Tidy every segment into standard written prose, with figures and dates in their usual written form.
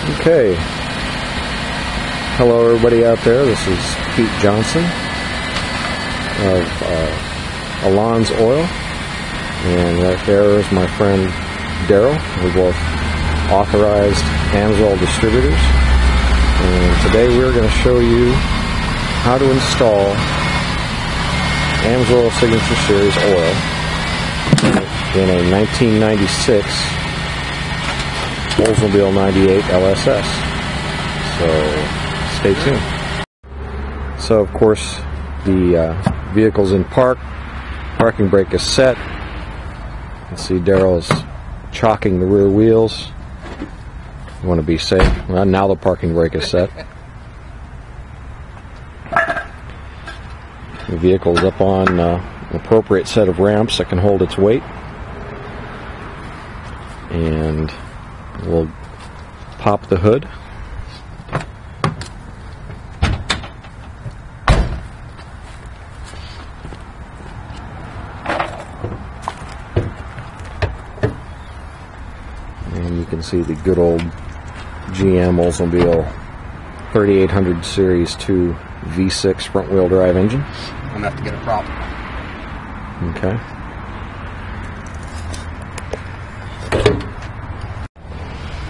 Okay, hello everybody out there. This is Pete Johnson of Allons Oil, and right there is my friend Daryl. We're both authorized Amsoil distributors, and today we're going to show you how to install Amsoil Signature Series oil in a 1996 Olds 98 LSS. So stay tuned. So of course the vehicle's in park. Parking brake is set. You can see Daryl is chalking the rear wheels. You want to be safe. Well, now the parking brake is set. The vehicle is up on an appropriate set of ramps that can hold its weight. And we'll pop the hood. And you can see the good old GM Oldsmobile 3800 Series 2 V6 front wheel drive engine. I'm going to have to get a prop. Okay.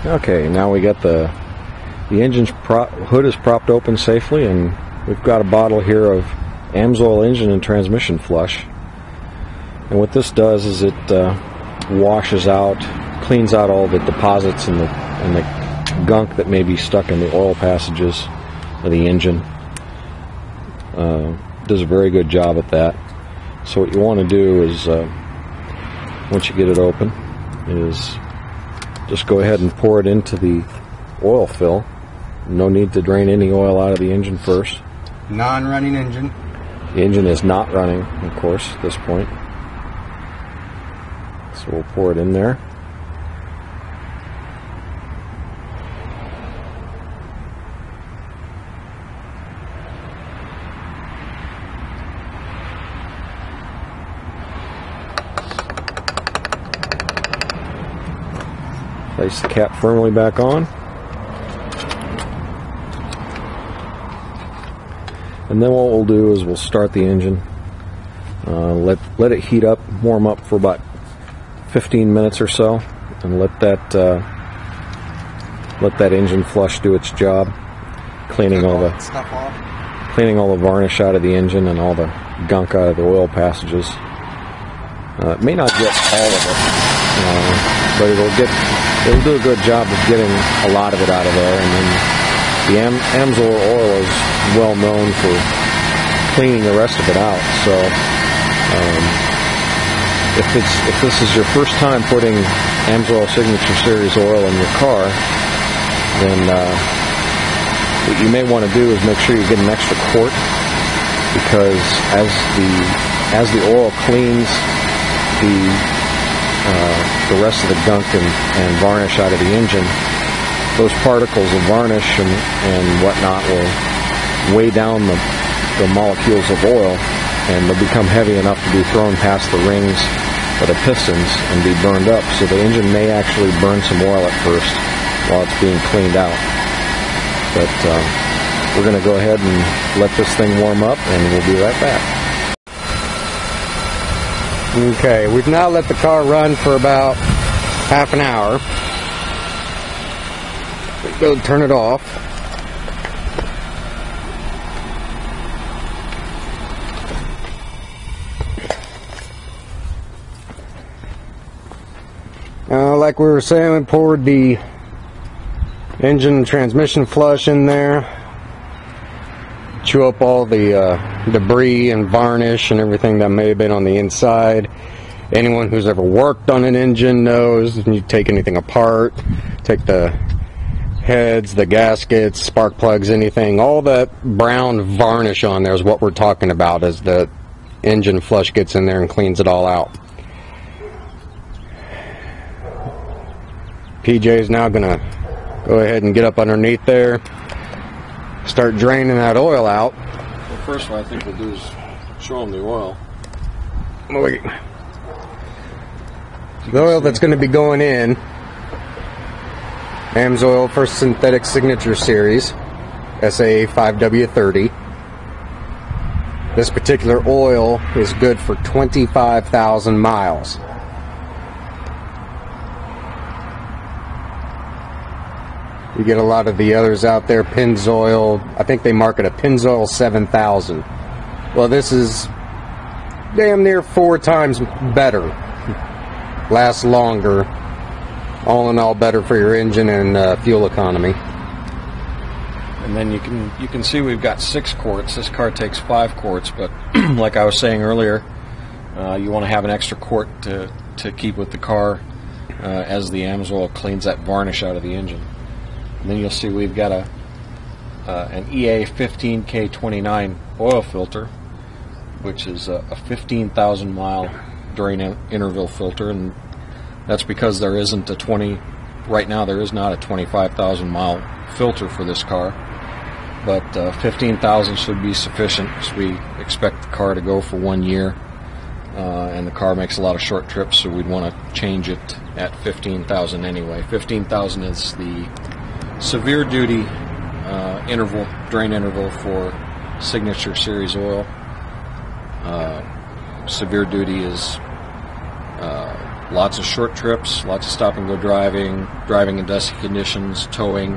Okay, now we got the engine's hood is propped open safely, and we've got a bottle here of Amsoil engine and transmission flush. And what this does is it washes out, cleans out all the deposits and the gunk that may be stuck in the oil passages of the engine. Does a very good job at that. So what you want to do is, once you get it open, is just go ahead and pour it into the oil fill. No need to drain any oil out of the engine first. Non-running engine. The engine is not running, of course, at this point. So we'll pour it in there. Place the cap firmly back on. And then what we'll do is we'll start the engine. Let it heat up, warm up for about 15 minutes or so, and let that engine flush do its job, cleaning all the stuff off, cleaning all the varnish out of the engine and all the gunk out of the oil passages. It may not get all of it, but it'll do a good job of getting a lot of it out of there. And then the Amsoil oil is well known for cleaning the rest of it out. So if this is your first time putting Amsoil Signature Series oil in your car, then what you may want to do is make sure you get an extra quart, because as the oil cleans the rest of the gunk and varnish out of the engine, those particles of varnish and whatnot will weigh down the molecules of oil, and they'll become heavy enough to be thrown past the rings of the pistons and be burned up. So the engine may actually burn some oil at first while it's being cleaned out. But we're going to go ahead and let this thing warm up, and we'll be right back. Okay, we've now let the car run for about half an hour. Go turn it off. Like we were saying, we poured the engine and transmission flush in there. Chew up all the debris and varnish and everything that may have been on the inside. Anyone who's ever worked on an engine knows when you take anything apart, take the heads, the gaskets, spark plugs, anything, all that brown varnish on there is what we're talking about as the engine flush gets in there and cleans it all out. PJ is now going to go ahead and get up underneath there, start draining that oil out. Well, first what I think we'll do is show them the oil. The oil that's going to be going in Amsoil for Synthetic Signature Series, SA 5W30. This particular oil is good for 25,000 miles. You get a lot of the others out there, Pennzoil. I think they market a Pennzoil 7000. Well, this is damn near 4 times better. Lasts longer. All in all, better for your engine and fuel economy. And then you can see we've got 6 quarts. This car takes 5 quarts, but like I was saying earlier, you want to have an extra quart to keep with the car as the Amsoil cleans that varnish out of the engine. And then you'll see we've got an EA 15K29 oil filter, which is a 15,000 mile drain interval filter, and that's because there isn't a 20. Right now, there is not a 25,000 mile filter for this car. But 15,000 should be sufficient, because we expect the car to go for 1 year, and the car makes a lot of short trips, so we'd want to change it at 15,000 anyway. 15,000 is the severe duty drain interval for Signature Series oil. Severe duty is lots of short trips, lots of stop and go driving in dusty conditions, towing,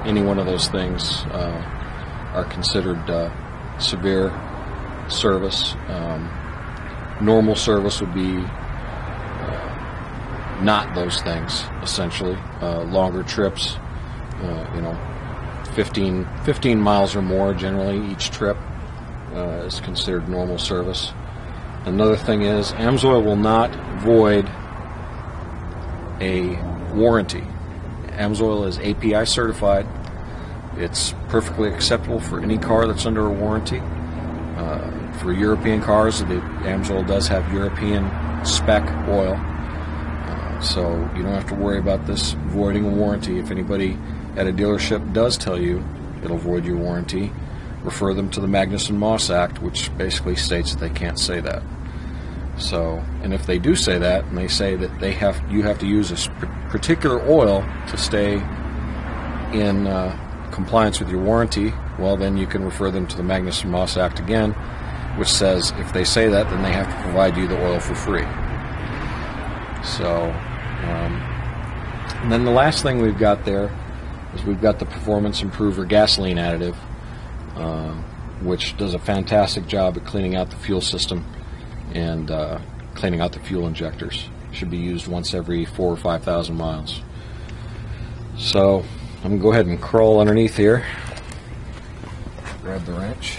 any one of those things are considered severe service. Normal service would be not those things, essentially. Longer trips, 15 miles or more generally each trip is considered normal service. Another thing is, Amsoil will not void a warranty. Amsoil is API certified. It's perfectly acceptable for any car that's under a warranty. For European cars, the Amsoil does have European spec oil, so you don't have to worry about this voiding a warranty. If anybody at a dealership does tell you it'll void your warranty, refer them to the Magnuson-Moss Act, which basically states that they can't say that. So, and if they do say that, and they say that you have to use a particular oil to stay in compliance with your warranty, well, then you can refer them to the Magnuson-Moss Act again, which says if they say that, then they have to provide you the oil for free. So, and then the last thing we've got there is we've got the Performance Improver gasoline additive, which does a fantastic job at cleaning out the fuel system and cleaning out the fuel injectors. Should be used once every 4,000 or 5,000 miles. So I'm going to go ahead and crawl underneath here, grab the wrench.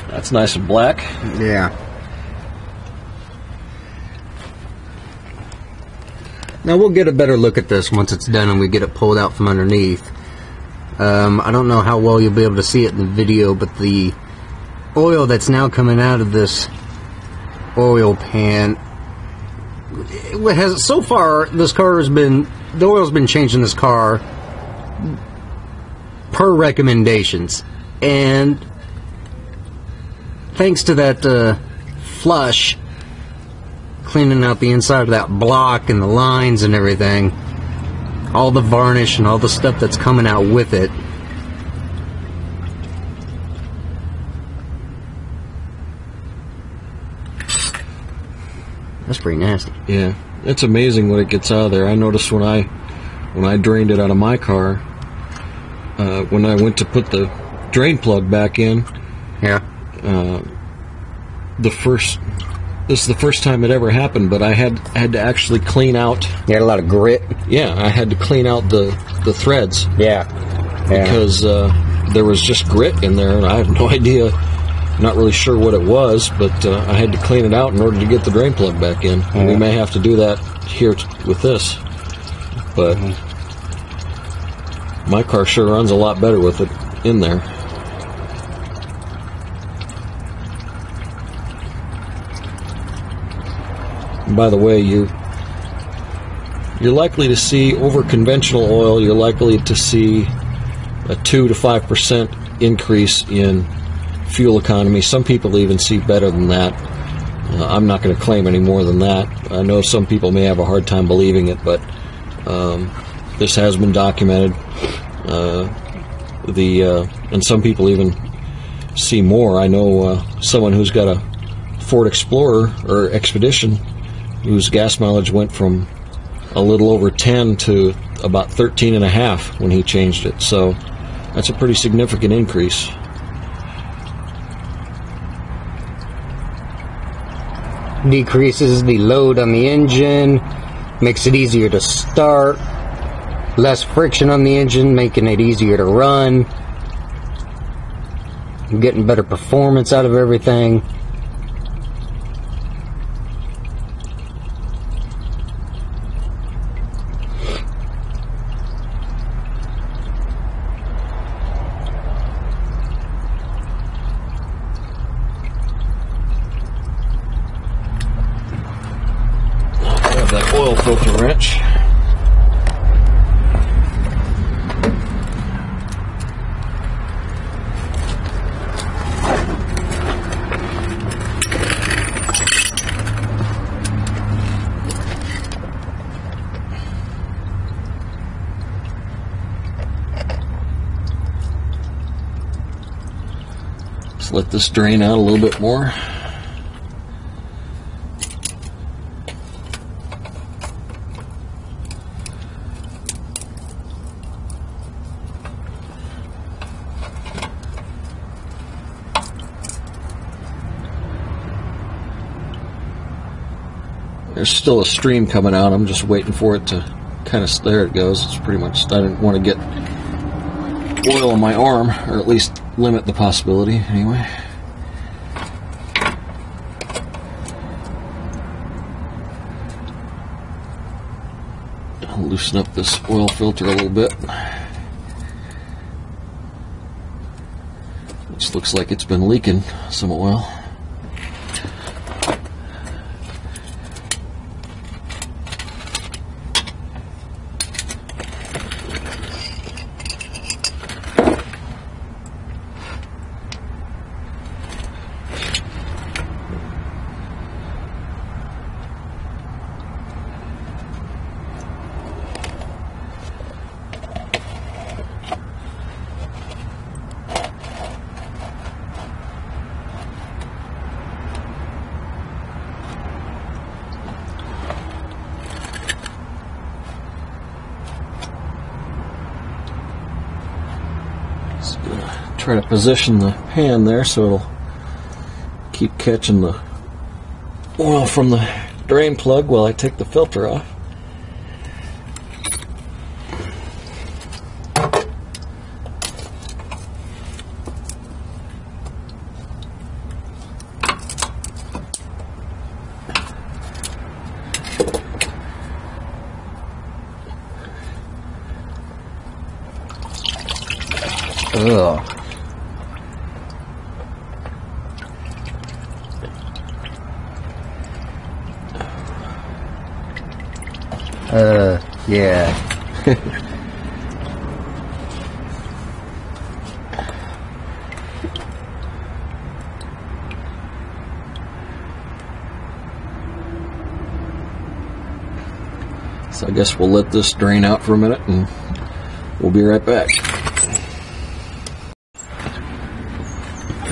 That's nice and black. Yeah. Now we'll get a better look at this once it's done and we get it pulled out from underneath. I don't know how well you'll be able to see it in the video, but the oil that's now coming out of this oil pan, it has, so far this car has been, the oil's been changed in this car per recommendations, and thanks to that flush cleaning out the inside of that block and the lines and everything, all the varnish and all the stuff that's coming out with it. That's pretty nasty. Yeah, it's amazing what it gets out of there. I noticed when I drained it out of my car, when I went to put the drain plug back in. Yeah. This is the first time it ever happened, but I had to actually clean out. You had a lot of grit. Yeah, I had to clean out the threads. Yeah. Because there was just grit in there, and I have no idea. Not really sure what it was, but I had to clean it out in order to get the drain plug back in. And we may have to do that here with this, but my car sure runs a lot better with it in there. And by the way, you're likely to see, over conventional oil, you're likely to see a 2 to 5% increase in fuel economy. Some people even see better than that. I'm not going to claim any more than that. I know some people may have a hard time believing it, but this has been documented. And some people even see more. I know someone who's got a Ford Explorer or Expedition whose gas mileage went from a little over 10 to about 13.5 when he changed it. So that's a pretty significant increase. Decreases the load on the engine, makes it easier to start, less friction on the engine, making it easier to run. You're getting better performance out of everything. That oil filter wrench. Let's let this drain out a little bit more. There's still a stream coming out. I'm just waiting for it to kind of, there it goes. It's pretty much, I didn't want to get oil on my arm, or at least limit the possibility anyway. I'll loosen up this oil filter a little bit. Which looks like it's been leaking some oil. Try to position the pan there so it'll keep catching the oil from the drain plug while I take the filter off. Ugh. Yeah. So I guess we'll let this drain out for a minute and we'll be right back.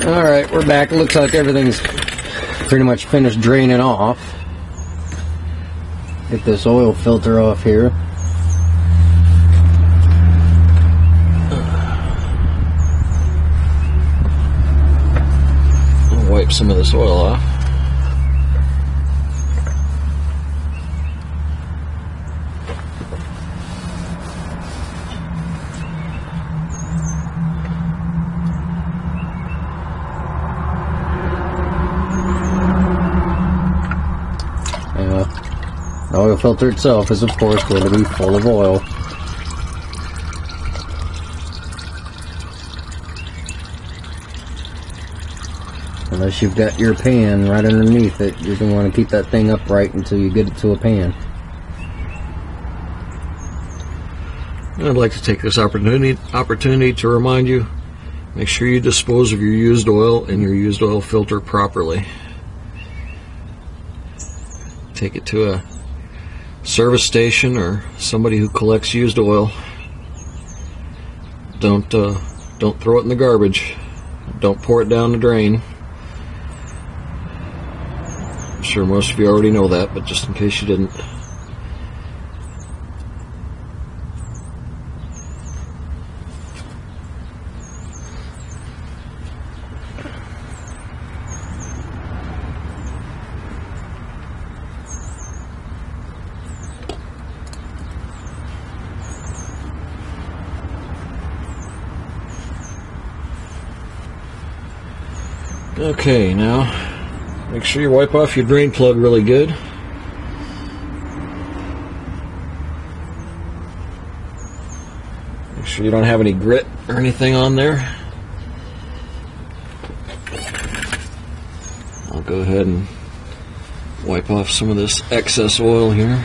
Alright, we're back. It looks like everything's pretty much finished draining off. Get this oil filter off here. I'll wipe some of this oil off. The oil filter itself is, of course, going to be full of oil. Unless you've got your pan right underneath it, you're going to want to keep that thing upright until you get it to a pan. I'd like to take this opportunity to remind you, make sure you dispose of your used oil and your used oil filter properly. Take it to a service station or somebody who collects used oil. Don't throw it in the garbage. Don't pour it down the drain. I'm sure most of you already know that, but just in case you didn't. Okay, now make sure you wipe off your drain plug really good. Make sure you don't have any grit or anything on there. I'll go ahead and wipe off some of this excess oil here.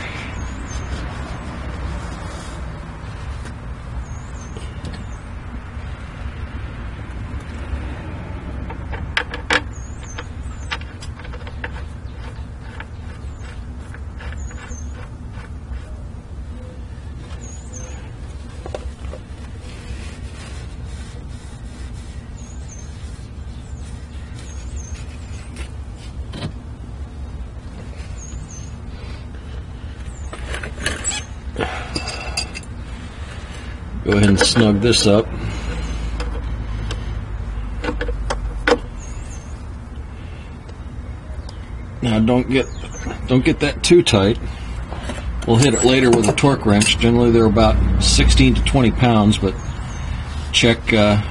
Go ahead and snug this up. Now don't get that too tight. We'll hit it later with a torque wrench. Generally they're about 16 to 20 pounds, but check the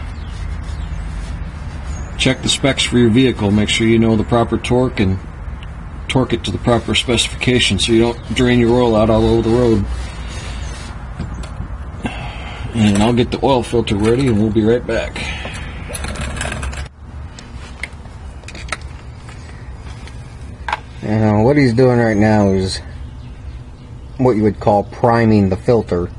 specs for your vehicle. Make sure you know the proper torque and torque it to the proper specification so you don't drain your oil out all over the road. And I'll get the oil filter ready and we'll be right back. And what he's doing right now is what you would call priming the filter.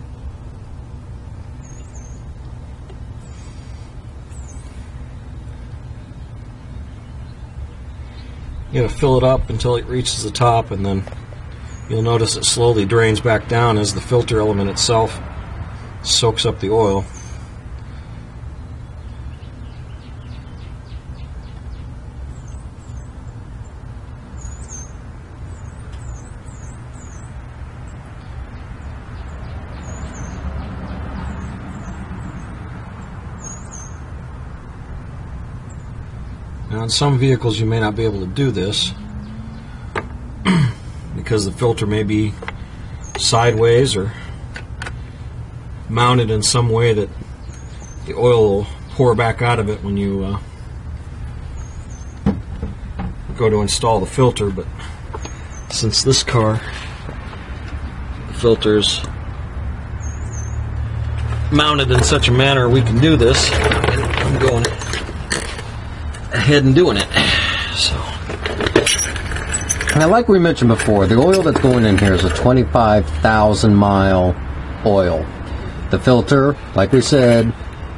You gotta fill it up until it reaches the top, and then you'll notice it slowly drains back down as the filter element itself soaks up the oil. Now, in some vehicles you may not be able to do this because the filter may be sideways or mounted in some way that the oil will pour back out of it when you go to install the filter. But since this car, the filter's mounted in such a manner we can do this, I'm going ahead and doing it. So, now, like we mentioned before, the oil that's going in here is a 25,000 mile oil. The filter, like we said,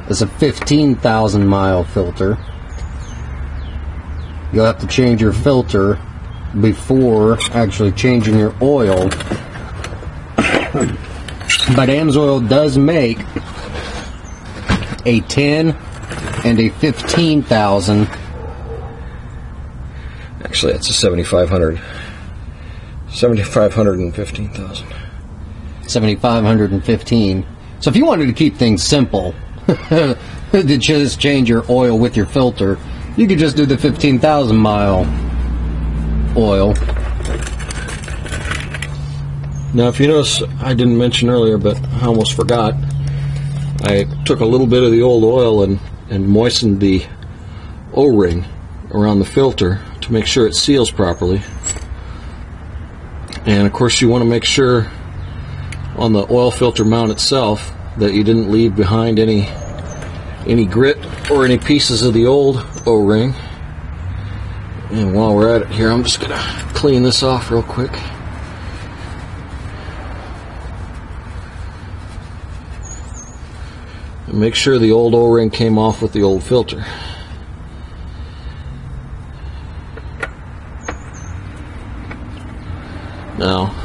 is a 15,000 mile filter. You'll have to change your filter before actually changing your oil. But Amsoil does make a 10 and a 15,000. Actually, it's a 7,500. 7,500 and 15,000. 7,515. So if you wanted to keep things simple, to just change your oil with your filter, you could just do the 15,000 mile oil. Now, if you notice, I didn't mention earlier, but I almost forgot. I took a little bit of the old oil and moistened the O-ring around the filter to make sure it seals properly. And of course, you want to make sure on the oil filter mount itself that you didn't leave behind any grit or any pieces of the old O-ring. And while we're at it here, I'm just going to clean this off real quick. And make sure the old O-ring came off with the old filter. Now,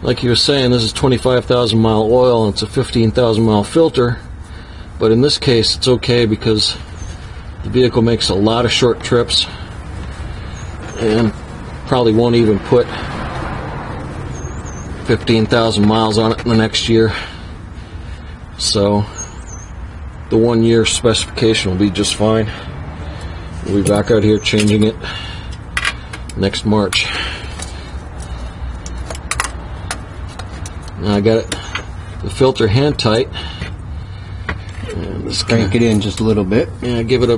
like he was saying, this is 25,000 mile oil and it's a 15,000 mile filter, but in this case it's okay because the vehicle makes a lot of short trips and probably won't even put 15,000 miles on it in the next year. So the 1 year specification will be just fine. We'll be back out here changing it next March. Now I got it, the filter hand tight. And Let's crank it in just a little bit. Yeah, give it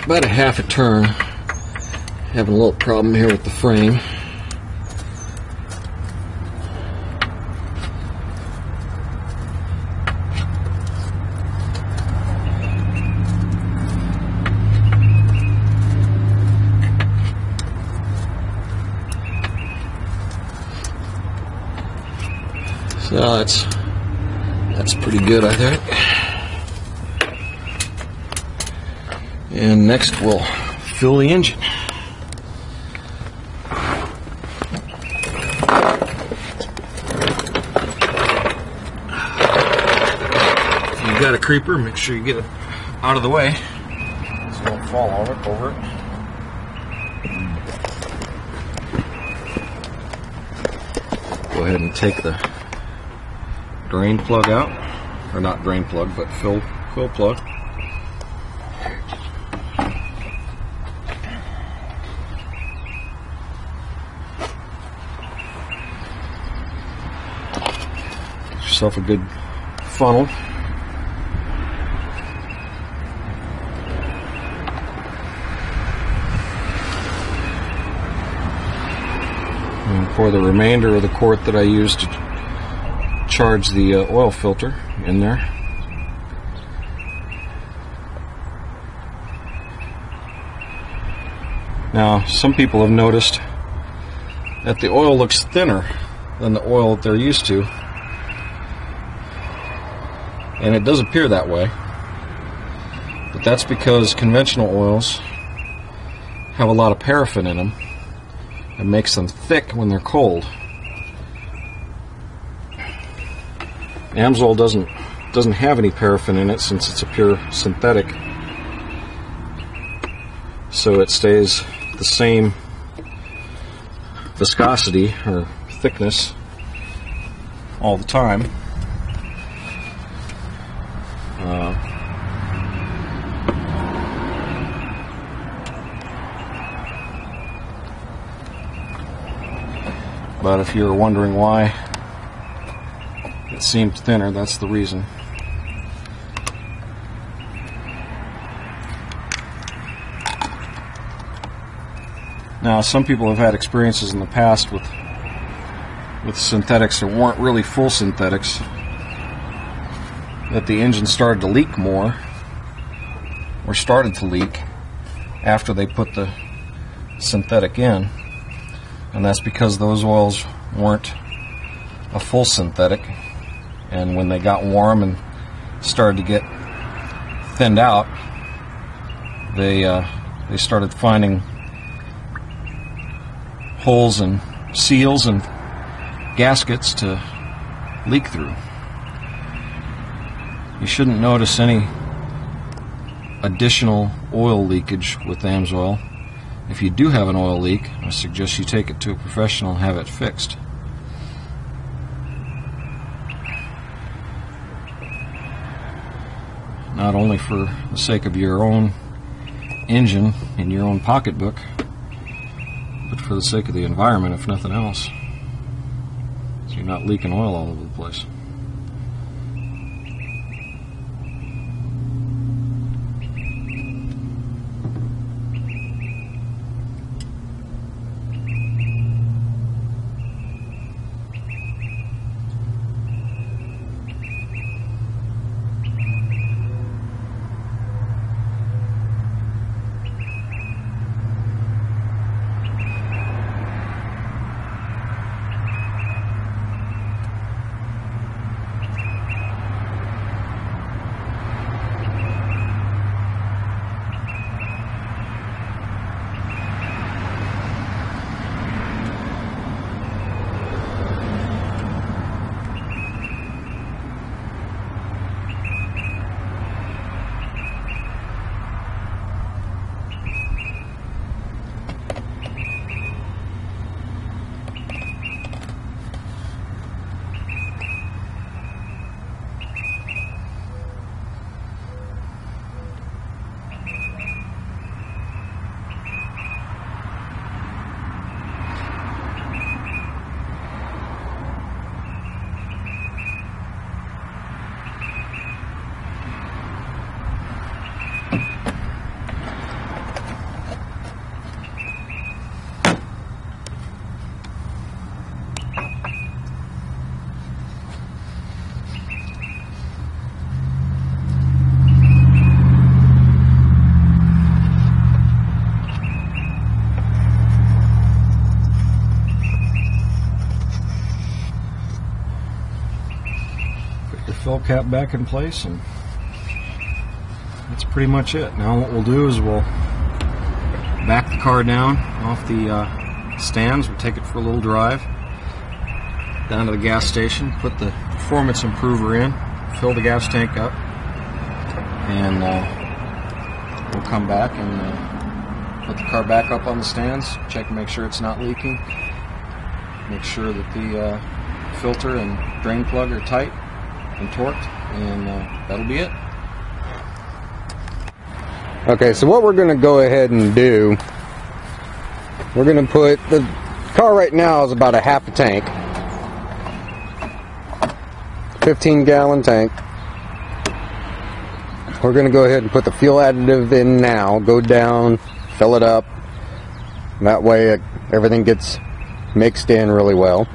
about a half a turn. Having a little problem here with the frame. So that's pretty good, I think. And next we'll fill the engine. If you've got a creeper, make sure you get it out of the way so you don't fall over it. Go ahead and take the drain plug out, or not drain plug, but fill plug. Get yourself a good funnel. And pour the remainder of the quart that I used to charge the oil filter in there. Now, some people have noticed that the oil looks thinner than the oil that they're used to, and it does appear that way, but that's because conventional oils have a lot of paraffin in them and makes them thick when they're cold. Amsoil doesn't have any paraffin in it since it's a pure synthetic, so it stays the same viscosity or thickness all the time. But if you're wondering why it seemed thinner, that's the reason. Now, some people have had experiences in the past with synthetics that weren't really full synthetics, that the engine started to leak more, or started to leak after they put the synthetic in, and that's because those oils weren't a full synthetic. And when they got warm and started to get thinned out, they started finding holes and seals and gaskets to leak through. You shouldn't notice any additional oil leakage with the Amsoil. If you do have an oil leak, I suggest you take it to a professional and have it fixed. Not only for the sake of your own engine and your own pocketbook, but for the sake of the environment, if nothing else. So you're not leaking oil all over the place. Fill cap back in place, and that's pretty much it. Now what we'll do is we'll back the car down off the stands. We'll take it for a little drive down to the gas station, put the performance improver in, fill the gas tank up, and we'll come back and put the car back up on the stands, check and make sure it's not leaking, make sure that the filter and drain plug are tight and torqued, and that'll be it. Okay, so what we're going to go ahead and do, we're going to put, the car right now is about a half a tank, 15-gallon tank. We're going to go ahead and put the fuel additive in now, go down, fill it up, that way everything gets mixed in really well.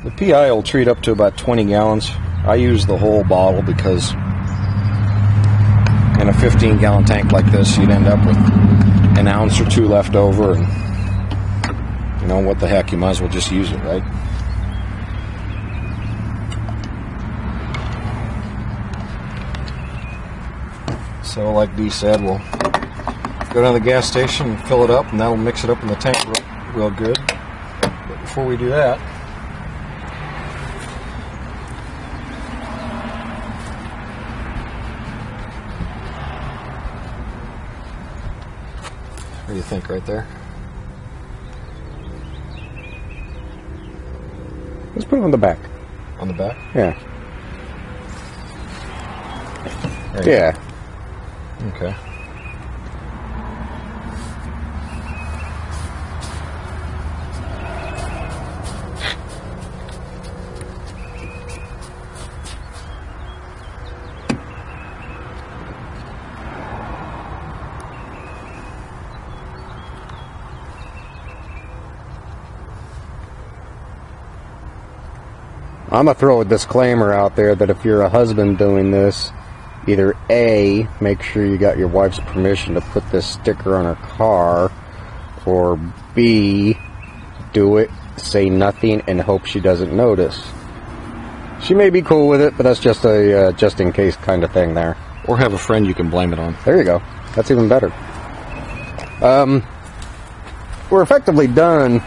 The PI will treat up to about 20 gallons. I use the whole bottle because in a 15-gallon tank like this, you'd end up with an ounce or two left over, and you know what the heck, you might as well just use it, right? So like Dee said, we'll go down to the gas station and fill it up, and that'll mix it up in the tank real good. But before we do that, what do you think right there? Let's put it on the back. On the back? Yeah. Right. Yeah. Okay. I'm going to throw a disclaimer out there that if you're a husband doing this, either A, make sure you got your wife's permission to put this sticker on her car, or B, do it, say nothing, and hope she doesn't notice. She may be cool with it, but that's just a just in case kind of thing there. Or have a friend you can blame it on. There you go. That's even better. We're effectively done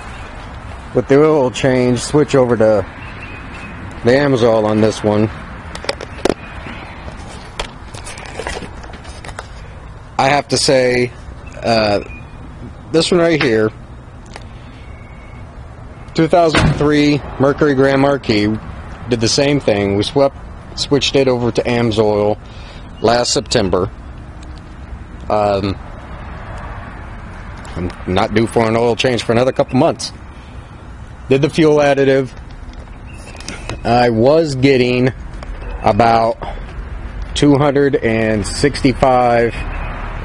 with the oil change. Switch over to the Amsoil on this one. I have to say, this one right here, 2003 Mercury Grand Marquis, did the same thing. We switched it over to Amsoil last September. I'm not due for an oil change for another couple months. Did the fuel additive. I was getting about 265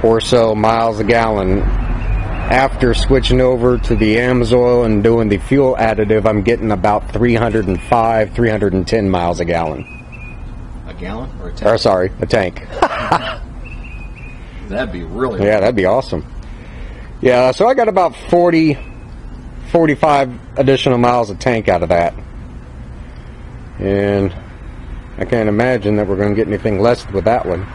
or so miles a gallon. After switching over to the Amsoil and doing the fuel additive, I'm getting about 305, 310 miles a gallon. A gallon or a tank? Or sorry, a tank. That'd be really Yeah, that'd be awesome. Yeah, so I got about 40, 45 additional miles of tank out of that. And I can't imagine that we're going to get anything less with that one.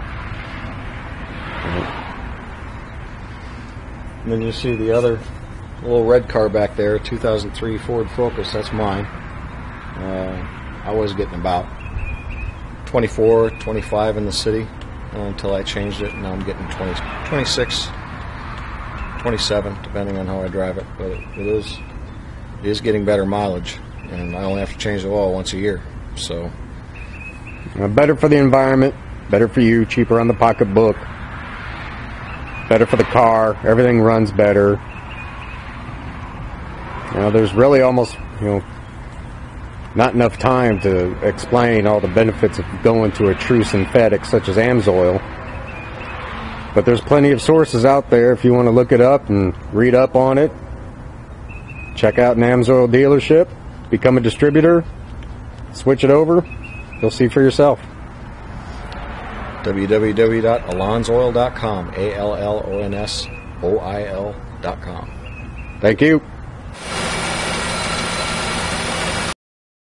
And then you see the other little red car back there, 2003 Ford Focus. That's mine. I was getting about 24, 25 in the city until I changed it. Now I'm getting 20, 26, 27, depending on how I drive it. But it is getting better mileage, and I only have to change the oil once a year. So better for the environment, better for you, cheaper on the pocketbook. Better for the car. Everything runs better. There's really almost, not enough time to explain all the benefits of going to a true synthetic such as Amsoil. But there's plenty of sources out there if you want to look it up and read up on it. Check out an Amsoil dealership. Become a distributor. Switch it over. You'll see for yourself. www.allonsoil.com. ALLONSOIL.com. Thank you.